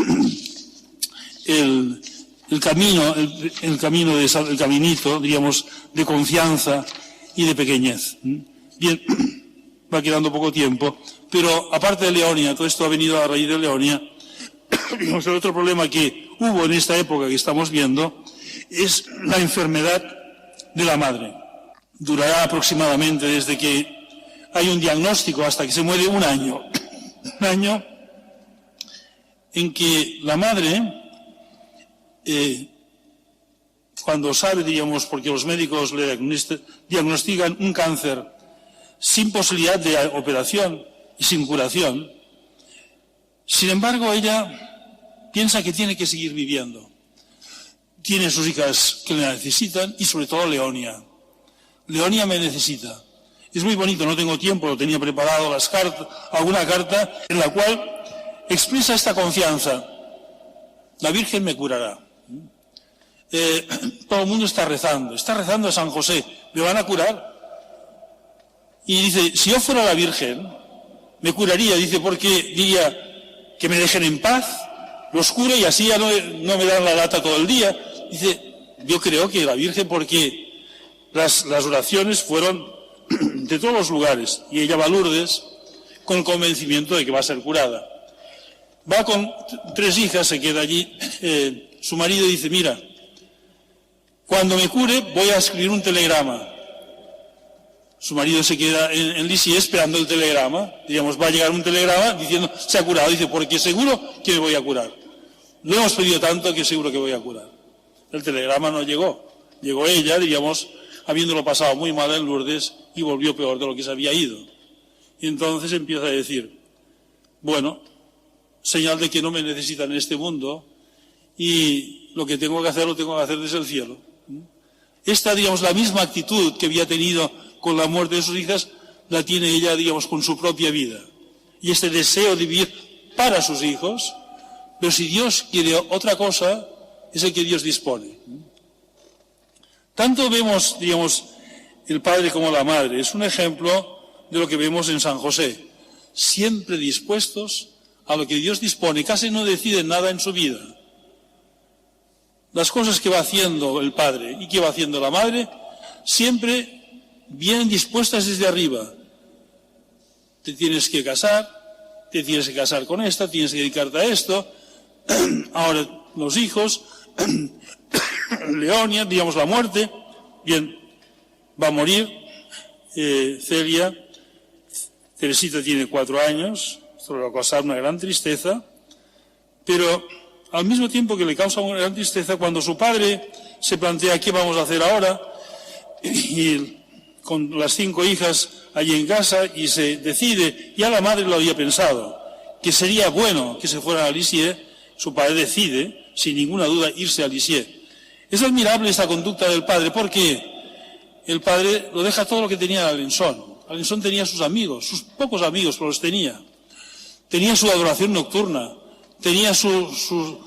caminito, diríamos, de confianza y de pequeñez. Bien, va quedando poco tiempo, pero aparte de Leonia, todo esto ha venido a raíz de Leonia. El otro problema que hubo en esta época que estamos viendo es la enfermedad de la madre. Durará aproximadamente desde que hay un diagnóstico hasta que se muere un año. Un año en que la madre, cuando sabe, diríamos, porque los médicos le diagnostican un cáncer sin posibilidad de operación y sin curación, sin embargo ella piensa que tiene que seguir viviendo. Tiene sus hijas que le necesitan y sobre todo Leonia. Leonia me necesita. Es muy bonito, no tengo tiempo, lo tenía preparado, alguna carta en la cual expresa esta confianza. La Virgen me curará. Todo el mundo está rezando a San José, ¿me van a curar? Y dice, si yo fuera la Virgen, me curaría, dice, porque diría que me dejen en paz, los cure y así ya no me dan la lata todo el día. Dice, yo creo que la Virgen, porque las oraciones fueron de todos los lugares, y ella va a Lourdes con el convencimiento de que va a ser curada. Va con 3 hijas, se queda allí, su marido dice, mira, cuando me cure voy a escribir un telegrama. Su marido se queda en Lisieux esperando el telegrama, digamos, va a llegar un telegrama diciendo, se ha curado, dice, porque seguro que me voy a curar. Lo hemos pedido tanto que seguro que voy a curar. El telegrama no llegó, llegó ella, digamos, habiéndolo pasado muy mal en Lourdes y volvió peor de lo que se había ido. Y entonces empieza a decir, bueno, señal de que no me necesitan en este mundo y lo que tengo que hacer lo tengo que hacer desde el cielo. Esta, digamos, la misma actitud que había tenido con la muerte de sus hijas, la tiene ella, digamos, con su propia vida. Y este deseo de vivir para sus hijos, pero si Dios quiere otra cosa, es el que Dios dispone. Tanto vemos, digamos, el padre como la madre. Es un ejemplo de lo que vemos en San José. Siempre dispuestos a lo que Dios dispone. Casi no deciden nada en su vida. Las cosas que va haciendo el padre y que va haciendo la madre, siempre vienen dispuestas desde arriba. Te tienes que casar con esta, tienes que dedicarte a esto. Ahora los hijos, Leonia, digamos la muerte, bien, va a morir, Celia, Teresita tiene 4 años, esto le va a causar una gran tristeza, pero al mismo tiempo que le causa una gran tristeza, cuando su padre se plantea qué vamos a hacer ahora, y con las 5 hijas allí en casa, y se decide, ya la madre lo había pensado, que sería bueno que se fueran a Lisieux, su padre decide, sin ninguna duda, irse a Lisieux. Es admirable esta conducta del padre, porque el padre lo deja todo lo que tenía en Alençon. Alençon tenía sus amigos, sus pocos amigos, pero los tenía. Tenía su adoración nocturna, tenía su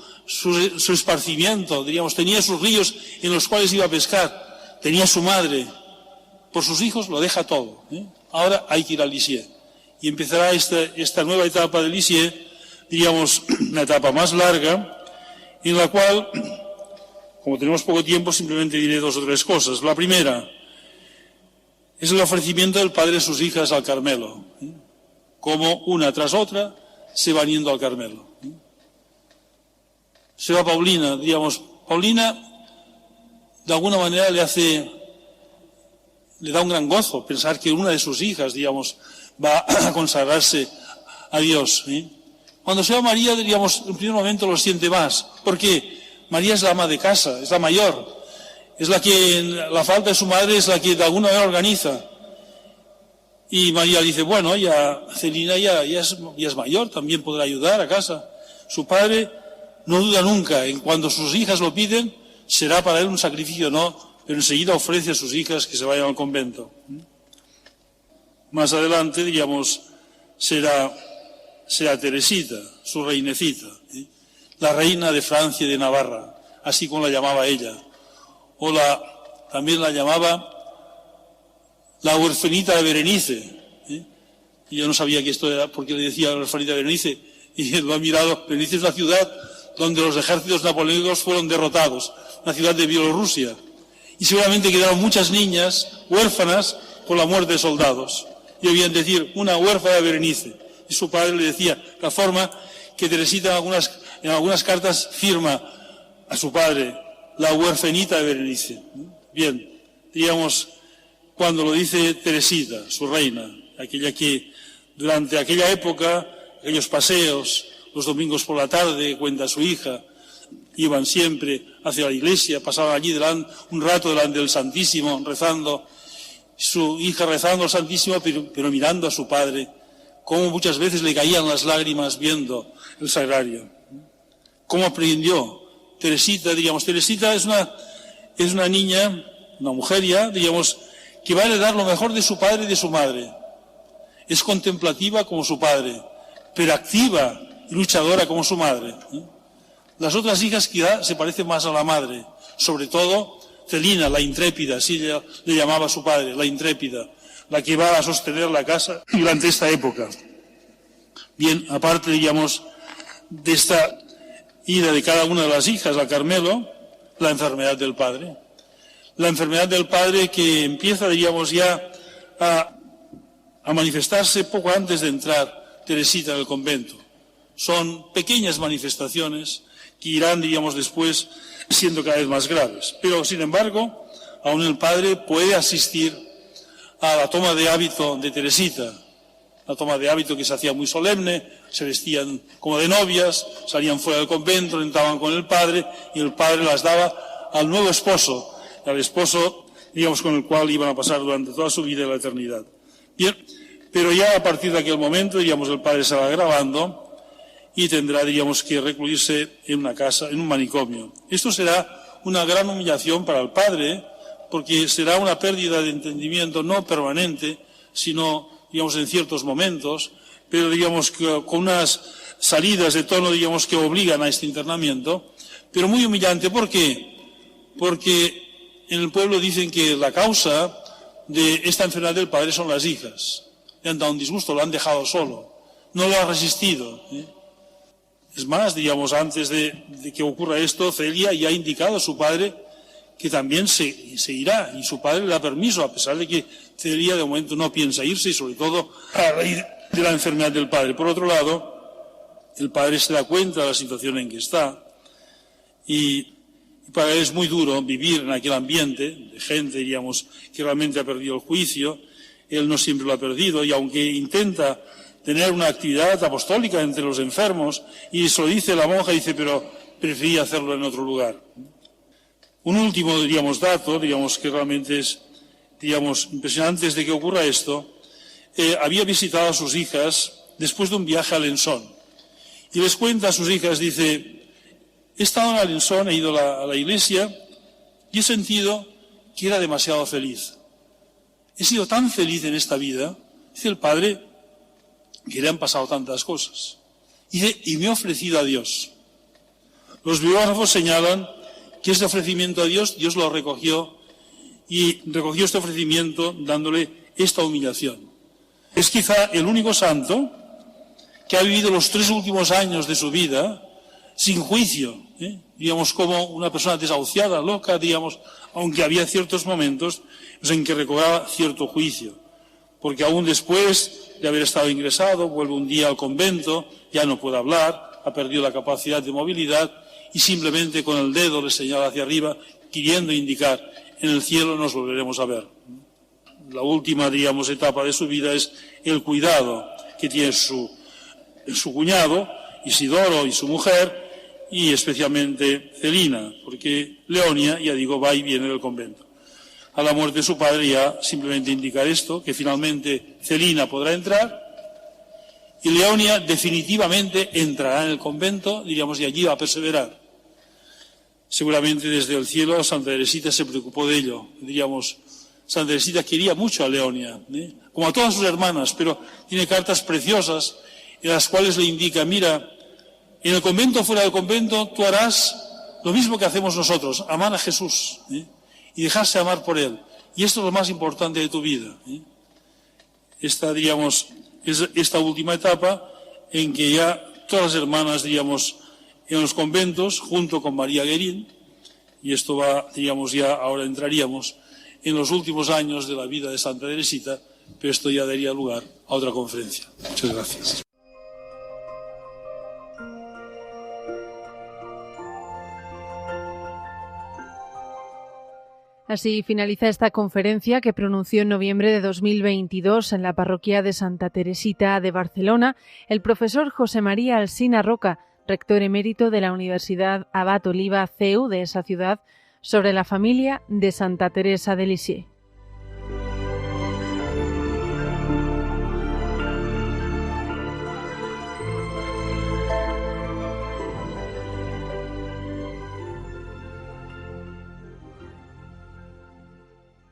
esparcimiento, diríamos, tenía sus ríos en los cuales iba a pescar, tenía su madre. Por sus hijos lo deja todo. Ahora hay que ir a Lisieux. Y empezará esta nueva etapa de Lisieux, diríamos, una etapa más larga, en la cual, como tenemos poco tiempo, simplemente diré 2 o 3 cosas. La primera es el ofrecimiento del padre de sus hijas al Carmelo, como una tras otra se van yendo al Carmelo. Se va Paulina, digamos, Paulina de alguna manera le da un gran gozo pensar que una de sus hijas, digamos, va a consagrarse a Dios. Cuando se va María, diríamos, en primer momento lo siente más, porque María es la ama de casa, es la mayor, es la que, en la falta de su madre, es la que de alguna manera organiza. Y María dice, bueno, ya Celina ya es mayor, también podrá ayudar a casa. Su padre no duda nunca, en cuando sus hijas lo piden, será para él un sacrificio, no, pero enseguida ofrece a sus hijas que se vayan al convento. Más adelante, digamos, será Teresita, su reinecita, la reina de Francia y de Navarra, así como la llamaba ella. O también la llamaba la huerfanita de Berenice. Y yo no sabía que esto era porque le decía la huerfanita de Berenice, y lo ha mirado. Berenice es una ciudad donde los ejércitos napoleónicos fueron derrotados, una ciudad de Bielorrusia. Y seguramente quedaron muchas niñas huérfanas por la muerte de soldados. Y debían decir, una huérfana de Berenice. Y su padre le decía, la forma que Teresita en algunas cartas firma a su padre, la huerfanita de Berenice. Bien, digamos, cuando lo dice Teresita, su reina, aquella que durante aquella época, aquellos paseos, los domingos por la tarde, cuenta su hija, iban siempre hacia la iglesia, pasaban allí un rato delante del Santísimo, rezando, su hija rezando al Santísimo, pero mirando a su padre, cómo muchas veces le caían las lágrimas viendo el sagrario. ¿Cómo aprendió? Teresita, digamos, Teresita es una niña, una mujer ya, digamos, que va a heredar lo mejor de su padre y de su madre. Es contemplativa como su padre, pero activa y luchadora como su madre. Las otras hijas quizá se parecen más a la madre, sobre todo Celina, la intrépida, así le llamaba a su padre, la intrépida, la que va a sostener la casa durante esta época. Bien, aparte, digamos, de esta ida de cada una de las hijas al Carmelo, la enfermedad del padre. La enfermedad del padre que empieza, diríamos, ya a manifestarse poco antes de entrar Teresita en el convento. Son pequeñas manifestaciones que irán, diríamos, después siendo cada vez más graves. Pero, sin embargo, aún el padre puede asistir a la toma de hábito de Teresita, la toma de hábito que se hacía muy solemne, se vestían como de novias, salían fuera del convento, entraban con el padre, y el padre las daba al nuevo esposo, al esposo, digamos, con el cual iban a pasar durante toda su vida y la eternidad. Bien, pero ya a partir de aquel momento, digamos, el padre se va agravando, y tendrá, diríamos, que recluirse en una casa, en un manicomio. Esto será una gran humillación para el padre, porque será una pérdida de entendimiento no permanente, sino, digamos, en ciertos momentos, pero, digamos, que con unas salidas de tono, digamos, que obligan a este internamiento, pero muy humillante. ¿Por qué? Porque en el pueblo dicen que la causa de esta enfermedad del padre son las hijas. Le han dado un disgusto, lo han dejado solo, no lo ha resistido. Es más, digamos, antes de que ocurra esto, Celia ya ha indicado a su padre que también se irá, y su padre le da permiso, a pesar de que Celia de momento no piensa irse, y sobre todo a raíz de la enfermedad del padre. Por otro lado, el padre se da cuenta de la situación en que está, y para él es muy duro vivir en aquel ambiente de gente, digamos, que realmente ha perdido el juicio. Él no siempre lo ha perdido, y aunque intenta tener una actividad apostólica entre los enfermos, y se lo dice la monja, dice, pero prefería hacerlo en otro lugar. Un último, digamos, dato, digamos, que realmente es, digamos, impresionante. Antes de que ocurra esto, había visitado a sus hijas después de un viaje a Alençon, y les cuenta a sus hijas, dice, he estado en Alençon, he ido a la iglesia, y he sentido que era demasiado feliz. He sido tan feliz en esta vida, dice el padre, que le han pasado tantas cosas. Y me he ofrecido a Dios. Los biógrafos señalan que este ofrecimiento a Dios, Dios lo recogió, y recogió este ofrecimiento dándole esta humillación. Es quizá el único santo que ha vivido los 3 últimos años de su vida sin juicio, digamos, como una persona desahuciada, loca, digamos, aunque había ciertos momentos en que recobraba cierto juicio, porque aún después de haber estado ingresado, vuelve un día al convento, ya no puede hablar, ha perdido la capacidad de movilidad, y simplemente con el dedo le señala hacia arriba, queriendo indicar, en el cielo nos volveremos a ver. La última, digamos, etapa de su vida es el cuidado que tiene su cuñado, Isidoro, y su mujer, y especialmente Celina, porque Leonia, ya digo, va y viene del convento. A la muerte de su padre ya simplemente indicar esto, que finalmente Celina podrá entrar, y Leonia definitivamente entrará en el convento, diríamos, y allí va a perseverar. Seguramente desde el cielo Santa Teresita se preocupó de ello, diríamos. Santa Teresita quería mucho a Leonia, como a todas sus hermanas, pero tiene cartas preciosas en las cuales le indica, mira, en el convento o fuera del convento tú harás lo mismo que hacemos nosotros, amar a Jesús, y dejarse amar por Él. Y esto es lo más importante de tu vida. Esta, diríamos, es esta última etapa en que ya todas las hermanas, diríamos, en los conventos, junto con María Guerín, y esto va, diríamos, ya ahora entraríamos en los últimos años de la vida de Santa Teresita, pero esto ya daría lugar a otra conferencia. Muchas gracias. Así finaliza esta conferencia que pronunció en noviembre de 2022 en la parroquia de Santa Teresita de Barcelona el profesor José María Alsina Roca, rector emérito de la Universidad Abat Oliba CEU de esa ciudad, sobre la familia de Santa Teresa de Lisieux.